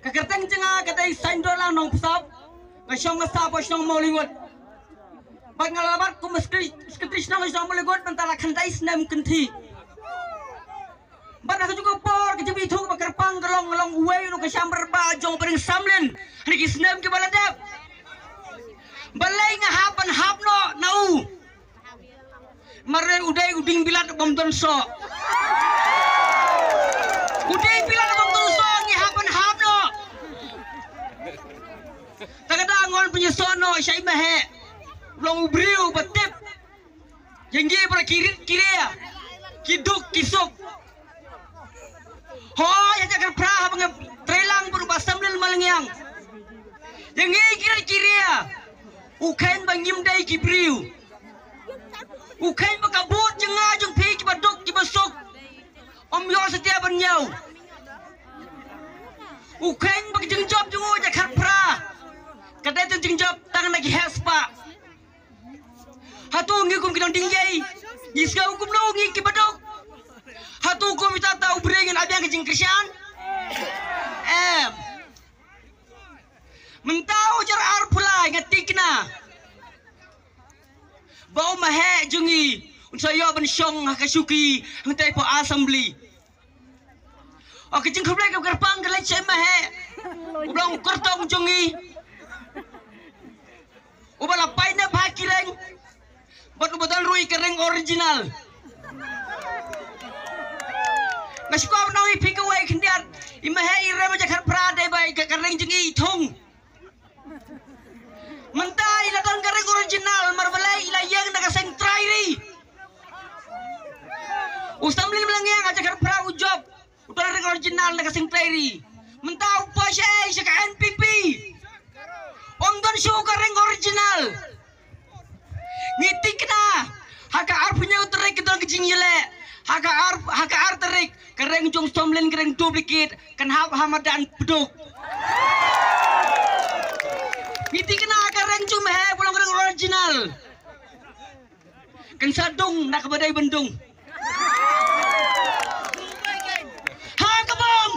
Kakerteng cenga katai saindola nong pusap. Ngasyong ngasa po syong maulingot. Bag ngalabat ko maskrish na syong maulingot mentala kantai snem kenti. Bag aku juga por kejebi itu bakarpang gelong uwe nu kasyam berba jong pering samlen. Hari snem ke baladap. Balai ngahapan hapno nau. Mare udai uding bilat bom donso. Udai bilat bom donso ngahapan hapno. Tagadang punya sono syai mahe. Long ubriu batip. Jenggi para kirit kiria. Kiduk kisuk. Hoy ajakar prah bang trelang berubah sambil malengyang. Jenggi kirit kiria. Ukain bangim dai kibriu. Ukain bakabut jengah jeng pi kibaduk kibasuk. Om yo setia bernyau. Ukain bak jengjob jengu ajakar prah. Kadai tu jengjob tangan lagi hespa. Hatu ngi kum kidong dingjai. Yiska hukum lo ngi kibaduk. Hatu hukum ita tahu berengan abang kejeng Krisyan. Mentau jar ar pula ngatikna. Bau mahe jungi. Unsayo ben syong hakasuki ngai po assembly. Oke jeng khublai ke gerpang galai cai mahe. Ulang kortong jungi. Ubala paina bhakireng. Betul-betul rui kering original. Masih kau nawi pikawai kendiat. Imahe ire majakar pradai baik kering jungi thung. Mentai latang kering original marbalai ilayang nagaseng trairi. Ustamlin melangyang ajakar pra ujob. Utar kering original nagaseng trairi. Mentau pasai saka NPP. Omdon show kering original. Ngitik na. Haka ar punya uterik kita kecing yele. Haka ar terik. Kering jong stomlin kering duplicate. Kan hamadan beduk. Ngitik na kering jong mehe pulang kering original. Kan sadung nak badai bendung. Ha kabong.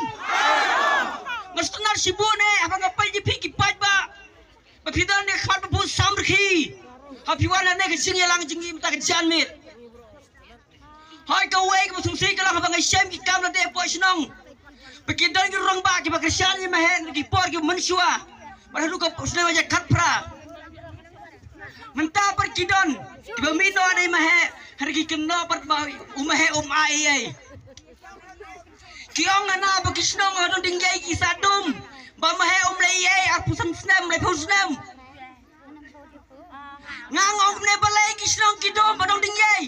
Ngastunar sibune apa ngapai di piki pajba. Bapidan ne khat bu samrki. Hapiwana ne kecing yalang jengi mta kejanmit. Hai kau wei ke sungsi kalang abang Syam ki kam lade po snong. Bekidan ki rong ba ki bakasyan ni mahen ki por ki mensua. Pada lu ka usne waja khatpra. Menta per kidon ki bamino ade mahe har ki kenno par ba umahe ai. Ki ong ana ba ki snong hodon dingai ki sadum. Ba mahe lai ai arpusan snam lai pusnam. Ngangong ne balai ki snong ki dom badong dingai.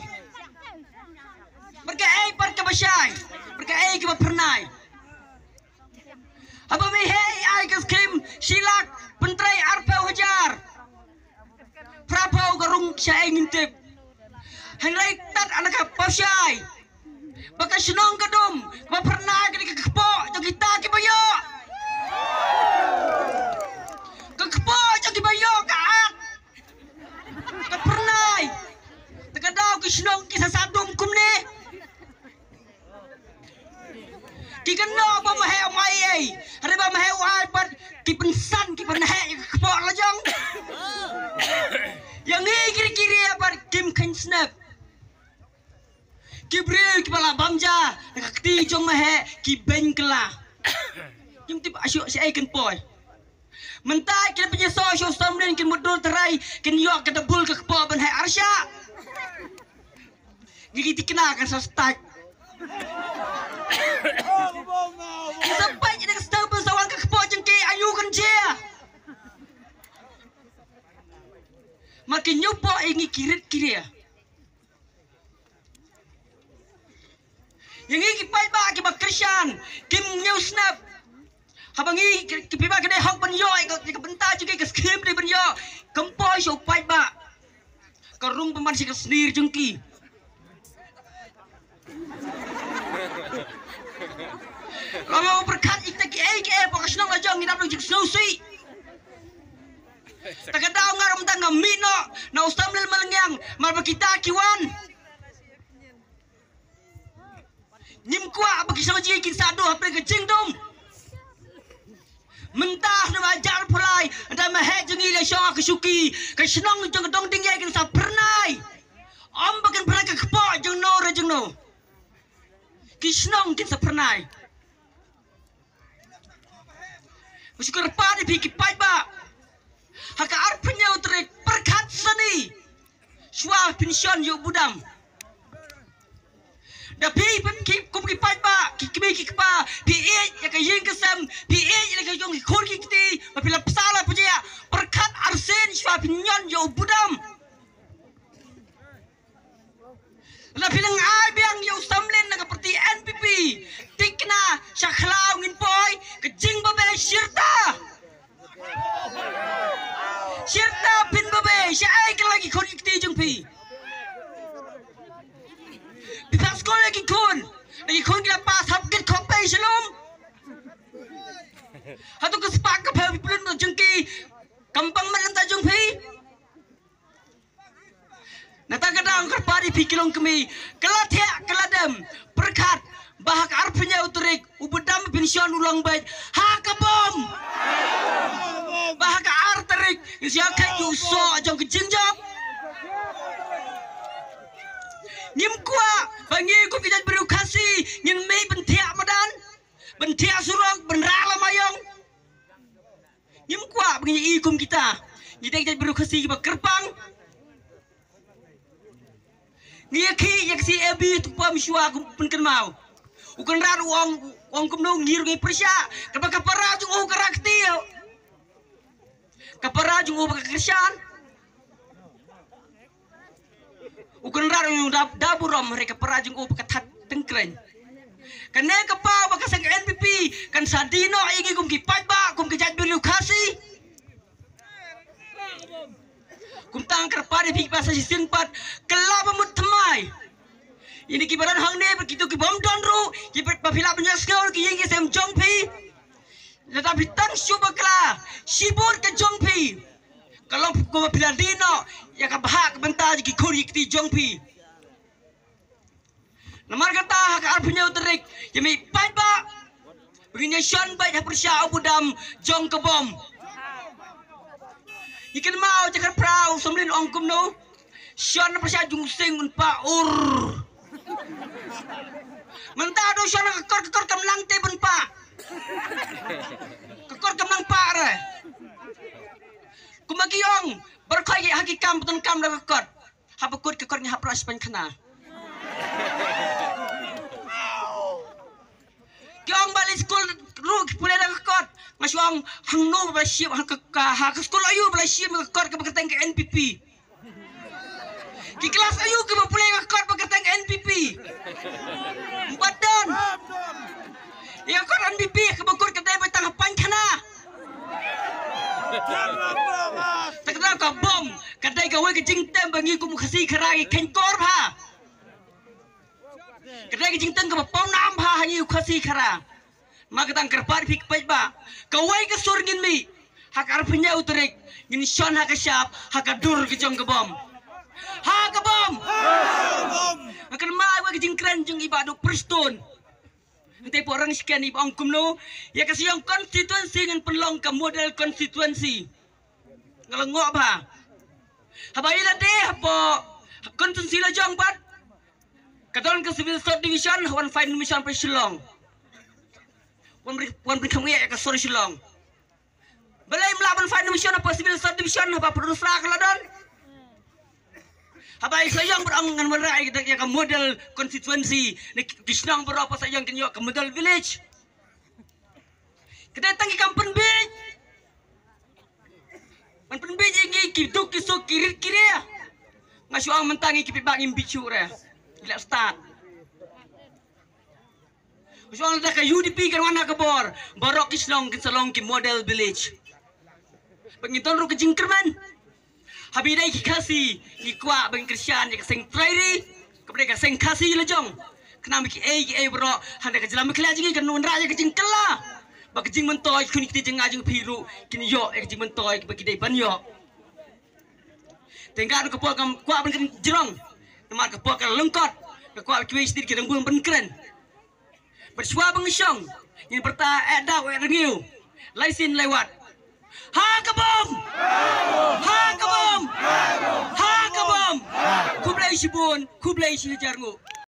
Berkai par ke basyai. Berkai ke pernai. Apa mi hei ai ke skim silak pentrai arpau hajar. Prapau garung syai ngintip. Henry tat anak basyai. Baka senong kadum, ba pernai ke kepo jo kita ki bayo. Ke kepo jo ki bayo kaat. Ke pernai. Tekadau ki senong ki sasadum kumne. Ki kena ba mahe mai ai. Hari ba mahe ai pat ki pensan ki penhe kepok lajang. Yang ni kiri-kiri apa Kim Ken Snap. Ki bril ki pala bamja nak ti jong mahe ki ben kela. Kim tip asyuk si ai ken poi. Mentai ki punya social samlen kin mudul terai kin yok ke debul ke kepok ben hai arsya. Gigi tikna kan sa start. Sampai jadi kesel bersawan ke kepok jengki ayu kan dia. Makin nyupo ingi kirit kiri ya. Yang ini kipai ba kiba Krisyan kim new snap. Habangi kipiba kene hok benyo ke bentar juga ke skim di benyo. Kempoi so pai ba. Kerung peman si sendiri jengki. Kalau berkat ikta ki ai ke pokas nang ajang ngidap lu jik snowsi. Takadau ngaram tangga mino na ustamlil malengyang mal kita kiwan. Nim kwa bagi sama ji kin sadu hapre ke jingdom. mentah na majar pulai anda mahe jengi le syong kesuki ke senang jeng dong tinggi kan sa pernai om bakan pernah ke kepo jeng no ki senang kan sa pernai Musyukur pada fikir baik ba, hak arpenya utrek perkat seni, suah pensiun yuk budam. Dah pi kum ki baik ba, ki pa, pi ya ke yeng kesam, pi ya ke yong khol ki ti, apabila pesala punya perkat arsen suah pensiun yuk budam. La bilang ai biang yuk samlen nak seperti NPP, tikna syaklau ngin boy, kejing babe syirta. Syirta bin babe, syai ke lagi kon ikti jung pi. Bipas kon lagi kon kita pas hapkit kopai shalom. Hatu kesepak ke babi belum jengki, kampang malam tajung pi. Nata kadang kerpari pikilong kami kelatya keladam perkat bahak arpenya uturik ubedam pensiun ulang baik hakabom bahak arterik siakan yuso jong kejingjok nyim kuah bangi ku kita beri kasih nyim mei bentia madan bentia surok benrala mayong nyim kuah bangi ikum kita kita beri kasih kerpang Niyaki yak si ebi tu pam shua penken mau. Ukan rar wong kumno ngir ngi persya. Kapa kapara jung o karakti. Kapara jung o bakakrisan. Ukan rar yung daburom mereka kapara jung o bakatat tengkren. Kan kapa bakasang NPP kan sadino igi kum kipat ba kum kijat beriu kasih. Kumtang kerpade pik pasal sisin pat kelapa mutamai. Ini kibaran hang ne begitu kibom donru kibat papila penyaskol ki yengi sem jongpi. Tetapi tang subakla sibur ke jongpi. Kalau ko papila dino ya ka bahak bentar ki kuri ki jongpi. Namar kata hak arpunya uterik yemi paiba. Begini syon baik persya abudam jong kebom. Ikan mau cakap perahu semlin ongkum no, sian persya jung sing unpa mentah do sian kekor kamlang te benpa, kekor kamlang pa re, kumagiong berkai hakikam betul kam dah kekor, hapakut kekornya hapras penkana. Kiong balik sekolah ruk pulai dah kekor. Masyong hangno bersiap hak sekolah ayu bersiap mengekor ke berkatang ke NPP. Di kelas ayu ke berpulai mengekor berkatang ke NPP. Badan. Ya kor NPP ke berkor ke dapat tangga pankana. Tak kenal kau bom. Kadai kau ke jingtem bangi ku mukasi kerai kenkor ha. Kadai ke jingtem ke berpau nam ha hanya ukasi kera. Maka tang kerpar pik pajba kawai ke surgin mi hak arpunya uterik gini shon hak syap hak dur ke jong kebom akan mai wa ke jingkran jong ibadu perston nanti orang sekian ibu angkum no ya kasih yang konstituensi dengan pelong ke model konstituensi ngelengok ba habaila deh apa konstituensi la jong bat kadon ke civil division one fine mission pesilong wan beri kami ya ke sore silong. Belai melawan final mission apa civil division apa produser keladon. Habai sayang berangan merai kita ya ke model konstituensi. Di senang berapa sayang kita ke model village. Kita tangi kampung beach. Kampung beach ini kiduk kisuk kiri ya. Ngasuang mentangi kipi bangin bicu re. Gila start. Soal tak UDP kan mana kebor, barok kislong kisalong ki model village. Pengiton ru kejingkerman. Habidai ki kasi, ki kwa bang Kristian ki sing trairi, kepada ki sing kasi lejong. Kenapa ki bro, handa ke jalan mekla jingi kan raja kejingkela. Ba kejing mentoy kuni ki jeng ajeng piru, kini yo kejing mentoy ki bagi dai ban yo. Tengah ke kwa bang jerong. Namar ke kwa lengkot, ke kwa ki wis dir ki dang bung ben keren. Bersua pengisong ini berta edak rengiu Laisin lewat. Ha kabom. Ha kabom. Ha kabom. Kublai sibun, kublai si jarngu.